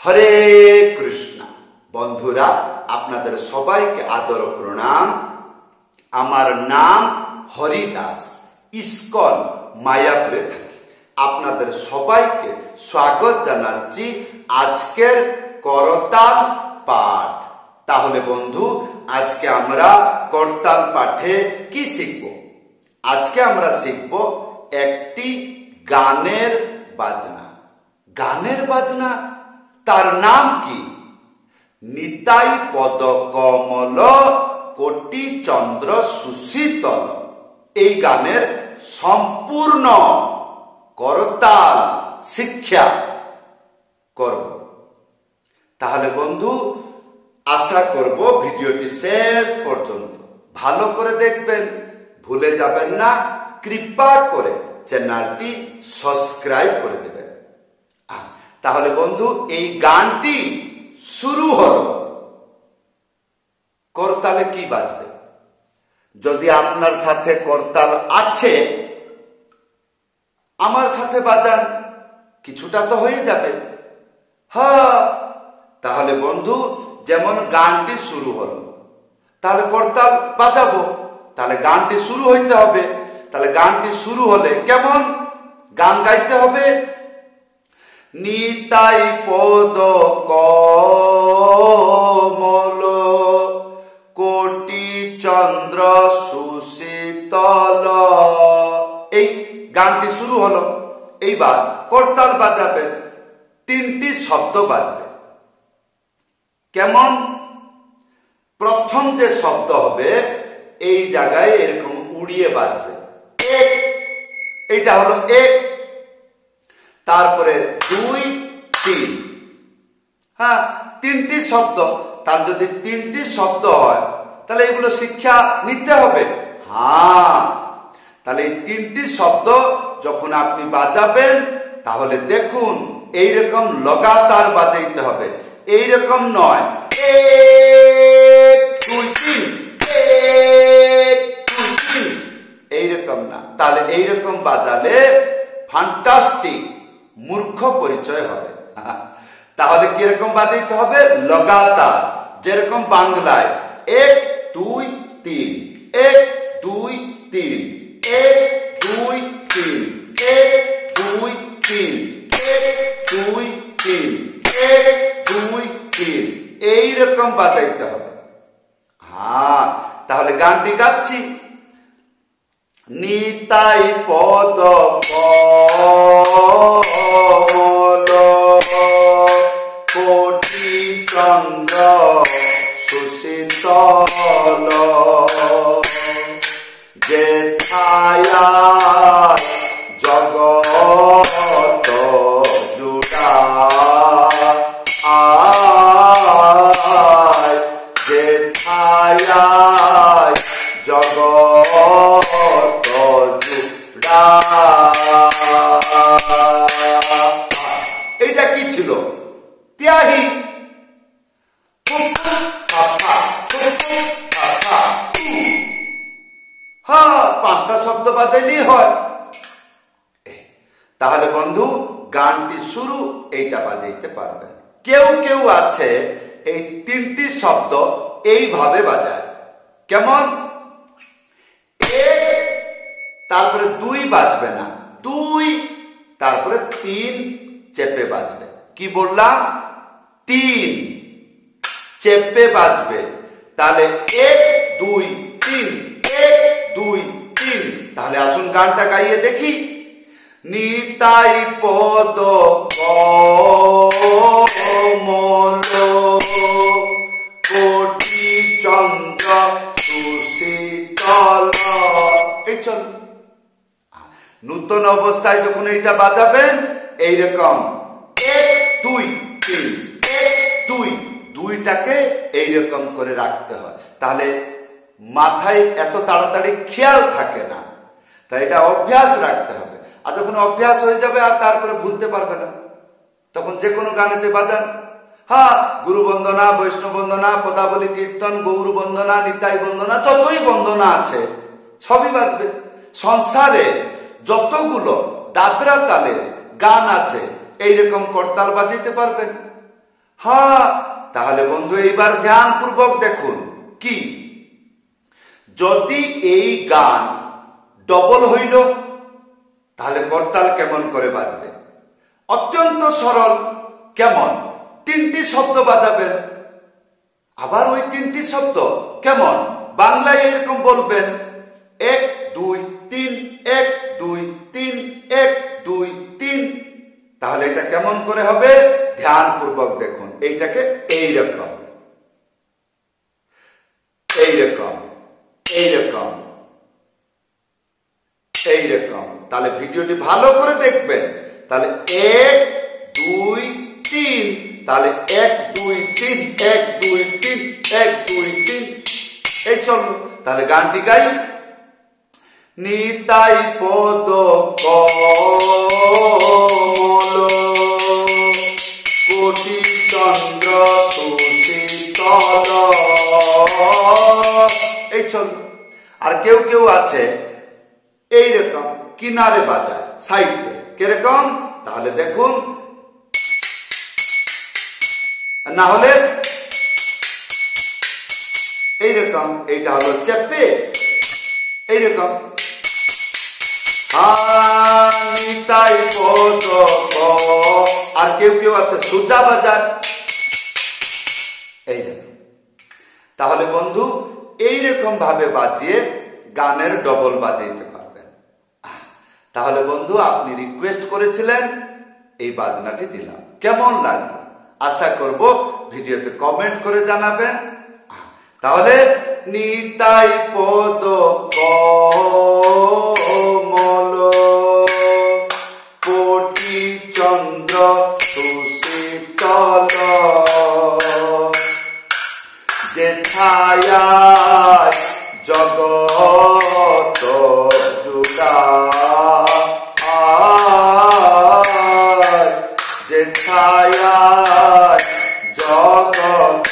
হরে কৃষ্ণ। বন্ধুরা, আপনাদের সবাইকে আদর প্রণাম। আমার নাম হরিদাস, ইস্কন মায়াপুরে থাকি। আপনাদের সবাইকে স্বাগত জানাচ্ছি আজকের করতাল পাঠ। তাহলে বন্ধু, আজকে আমরা করতাল পাঠে কি শিখব? আজকে আমরা শিখব একটি গানের বাজনা। গানের বাজনা, তার নাম কি? নিতাই পদ কমল কোটি চন্দ্র সুশীতল। এই গানের সম্পূর্ণ করতাল শিক্ষা করব। তাহলে বন্ধু, আশা করব ভিডিওটি শেষ পর্যন্ত ভালো করে দেখবেন, ভুলে যাবেন না। কৃপা করে চ্যানেলটি সাবস্ক্রাইব করে দেবেন। তাহলে বন্ধু, এই গানটি শুরু হলো। করতালে কি বাজবে? যদি আপনার সাথে করতাল আছে, আমার সাথে বাজান, কিছুটা তো হয়ে যাবে। হ্যাঁ, তাহলে বন্ধু, যেমন গানটি শুরু হলো, তাহলে করতাল বাজাবো, তাহলে গানটি শুরু হইতে হবে। তাহলে গানটি শুরু হলে কেমন গান গাইতে হবে? নিতাই পদ কমল কোটি চন্দ্র সুশীতল। এই গানটি শুরু হলো। এইবার করতাল বাজাবে, তিনটি শব্দ বাজবে। কেমন? প্রথম যে শব্দ হবে, এই জায়গায় এরকম উড়িয়ে বাজবে, এক। এইটা হলো এক। তারপরে 2, 3। হ্যাঁ, তিনটি শব্দ। তার যদি তিনটি শব্দ হয়, তাহলে এগুলো শিক্ষা নিতে হবে। হ্যাঁ, তাহলে এই তিনটি শব্দ যখন আপনি বাজাবেন, তাহলে দেখুন এইরকম লাগাতার বাজাইতে হবে। এইরকম নয় 1, 2, 3, 1, 2, 3, এইরকম না। তাহলে এইরকম বাজালে ফ্যান্টাস্টিক মূর্খ পরিচয় হবে। তাহলে কিরকম বাজাইতে হবে? লাগাতার, যেরকম বাংলায় 1, 2, 3, 1, 2, 3, 1, 2, 3, 1, 2, 3, 1, 2, 3, 1, 2, 3, এইরকম বাজাইতে হবে। হ্যাঁ, তাহলে গানটি গাচ্ছি। নিতাই পদ কমল কোটি চন্দ্র সুশীতল যে ছায়া জগত জুড়া আয়, যে ছায়া জগত জুড়া। এইটা কি ছিল? ত্যাহি। হ্যাঁ, 5টা শব্দ বাজাইলেই হয়। তাহলে বন্ধু, গানটি শুরু এইটা বাজাইতে পারবেন। কেউ কেউ আছে এই তিনটি শব্দ এইভাবে বাজায়। কেমন? তারপরে 2 বাজবে না, 2, তারপরে 3 চেপে বাজবে। কি বললাম? 3 চেপে বাজবে। তাহলে 1, 2, 3, 1, 2, 3। তাহলে আসুন গানটা গাইয়ে দেখি। নিতাই পদ কমল কোটি চন্দ্র সুশীতল। এই চল, নূতন অবস্থায় যখন এইটা বাজাবেন, এইরকম 1, 2, 3, 1, 2, 2টাকে এইরকম করে রাখতে হয়। তাহলে মাথায় এত তাড়াতাড়ি খেয়াল থাকে না। তাই এটা অভ্যাস রাখতে হবে। আর যখন অভ্যাস হয়ে যাবে, আর তারপরে ভুলতে পারবে না, তখন যে কোনো গানেতে বাজান। হ্যাঁ, গুরু বন্দনা, বৈষ্ণব বন্দনা, পদাবলী কীর্তন, গৌর বন্দনা, নিতাই বন্দনা, যতই বন্দনা আছে সবই বাজবে। সংসারে যতগুলো দাদরা তালে গান আছে, এইরকম করতাল বাজাইতে পারবেন। হ্যাঁ, তাহলে বন্ধু এইবার ধ্যানপূর্বক দেখুন কি, যদি এই গান ডবল হইল তাহলে করতাল কেমন করে বাজবে? অত্যন্ত সরল। কেমন? তিনটি শব্দ বাজাবেন, আবার ওই তিনটি শব্দ কেমন বাংলায় এরকম বলবেন, 1 2 3, 1 2 3, 1 2 3। তাহলে এটা কেমন করে হবে? ধ্যানপূর্বক দেখুন। এইটাকে এইরকম, এইরকম, এইরকম, এইরকম। তাহলে ভিডিওটি ভালো করে দেখবেন। তাহলে 1 2 3, তাহলে 1 2 3, 1 2 3, 1 2 3। এই চলো তাহলে গানটি গাই। নিতাই পদ কমল কোটি চন্দ্র সুশীতল। এই চলো। আর কেউ কেউ আছে এইরকম কিনারে বাজায়, সাইডে, কিরকম? তাহলে দেখুন, না হলে এইরকম। এইটা হলো চেপে এইরকম। নিতাই পদ। আর কেউ কেউ আছে সোজা বাজার এইরকম। তাহলে বন্ধু এইরকম ভাবে বাজিয়ে গানের ডবল বাজাইতে পারবেন। তাহলে বন্ধু আপনি রিকোয়েস্ট করেছিলেন, এই বাজনাটি দিলাম। কেমন লাগলো? আশা করব ভিডিওতে কমেন্ট করে জানাবেন। তাহলে নিতাই পদ কমল কোটি চন্দ্র সুশীতল যে ছায়ায় জগৎ জুড়ায়, যে ছায়ায় জগৎ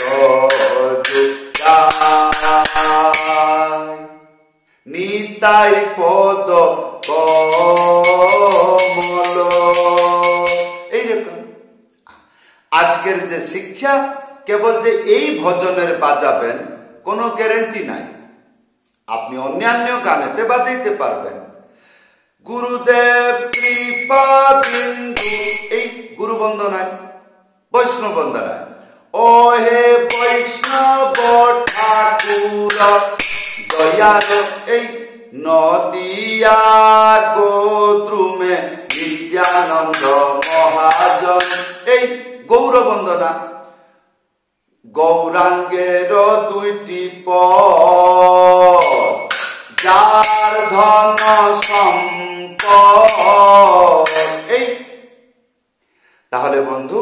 নিতাই পদ কমল। এইরকম। আজকের যে শিক্ষা, কেবল যে এই ভজনের বাজাবেন কোনো গ্যারান্টি নাই, আপনি অন্যান্য গানেতে বাজাইতে পারবেন। গুরুদেব কৃপা বিন্দু, এই গুরু বন্দনায়, বৈষ্ণব বন্দনায়, ও হে বৈষ্ণব ঠাকুর দয়াল, এই নদিয়া গোদ্রুমে নিত্যানন্দ মহাজন, এই গৌর বন্দনা। গৌরাঙ্গের দুইটি পদ, যার ধন সম্পদ। এই তাহলে বন্ধু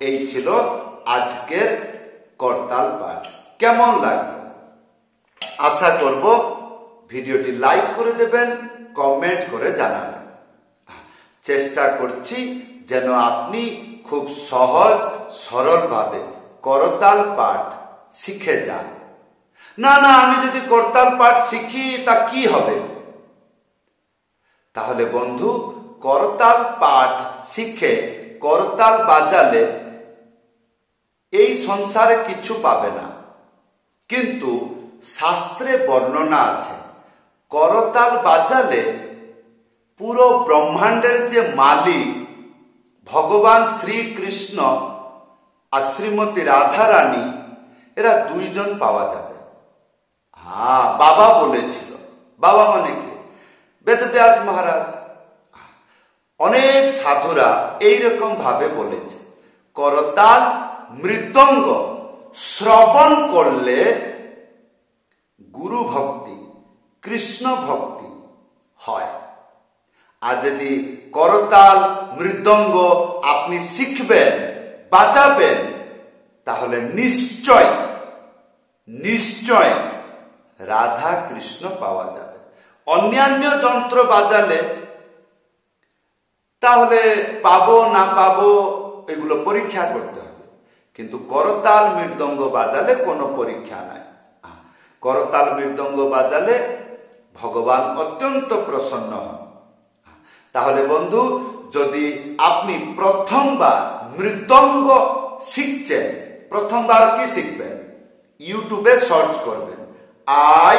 এই ছিল আজকের করতাল পাঠ। কেমন লাগলো? আশা করব ভিডিওটি লাইক করে দেবেন, কমেন্ট করে জানাবেন। চেষ্টা করছি যেন আপনি খুব সহজ সরল ভাবে করতাল পাঠ শিখে যান। না না, আমি যদি করতাল পাঠ শিখি তা কি হবে? তাহলে বন্ধু করতাল পাঠ শিখে করতাল বাজালে এই সংসারে কিছু পাবে না, কিন্তু শাস্ত্রে বর্ণনা আছে করতাল বাজালে পুরো ব্রহ্মাণ্ডের যে মালিক ভগবান শ্রীকৃষ্ণ আর শ্রীমতী রাধা রানী, এরা দুইজন পাওয়া যাবে। হ্যাঁ, বাবা বলেছিল। বাবা মানে কি? বেদব্যাস মহারাজ। অনেক সাধুরা এইরকম ভাবে বলেছে করতাল মৃদঙ্গ শ্রবণ করলে গুরু ভক্তি, কৃষ্ণ ভক্তি হয়। আর যদি করতাল মৃদঙ্গ আপনি শিখবেন, বাজাবেন, তাহলে নিশ্চয় নিশ্চয় রাধা কৃষ্ণ পাওয়া যাবে। অন্যান্য যন্ত্র বাজালে তাহলে পাবো না পাবো এগুলো পরীক্ষা করতে হবে, কিন্তু করতাল মৃদঙ্গ বাজালে কোনো পরীক্ষা নাই। করতাল মৃদঙ্গ বাজালে ভগবান অত্যন্ত প্রসন্ন হন। তাহলে বন্ধু যদি আপনি প্রথমবার মৃদঙ্গ শিখছেন, প্রথমবার কি শিখবেন? ইউটিউবে সার্চ করবেন আই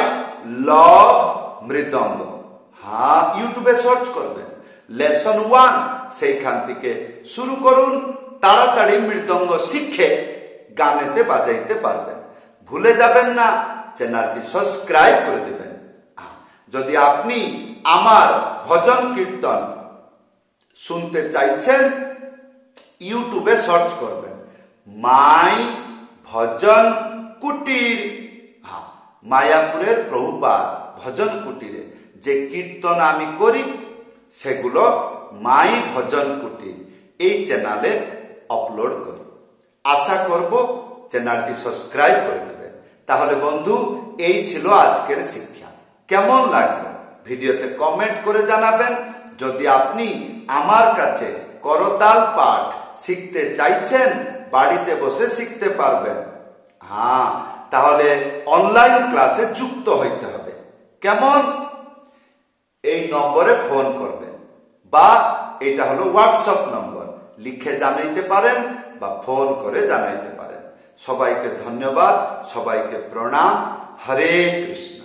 লাভ মৃদঙ্গ। হ্যাঁ, ইউটিউবে সার্চ করবেন লেসন 1, সেইখান থেকে শুরু করুন। তাড়াতাড়ি মৃদঙ্গ শিখে গানেতে বাজাইতে পারবেন। ভুলে যাবেন না চ্যানেলটি সাবস্ক্রাইব করে দেবেন। যদি আপনি আমার ভজন কীর্তন শুনতে চাইছেন, ইউটিউবে সার্চ করবেন মাই ভজন কুটির। মায়াপুরের প্রভুপাদ ভজন কুটিরে যে কীর্তন আমি করি সেগুলো মাই ভজন কুটির এই চ্যানেলে আপলোড করি। আশা করব চ্যানেলটি সাবস্ক্রাইব করে দেবেন। তাহলে বন্ধু, এই ছিল আজকের শিক্ষা। কেমন লাগলো ভিডিওতে কমেন্ট করে জানাবেন। যদি আপনি আমার কাছে করতাল পাঠ শিখতে চাইছেন, বাড়িতে বসে শিখতে পারবেন। হ্যাঁ, তাহলে অনলাইন ক্লাসে যুক্ত হইতে হবে। কেমন? এই নম্বরে ফোন করবেন, বা এটা হলো হোয়াটসঅ্যাপ নম্বর, লিখে জানাইতে পারেন বা ফোন করে জানাইতে পারেন। সবাইকে ধন্যবাদ, সবাইকে প্রণাম। হরে কৃষ্ণ।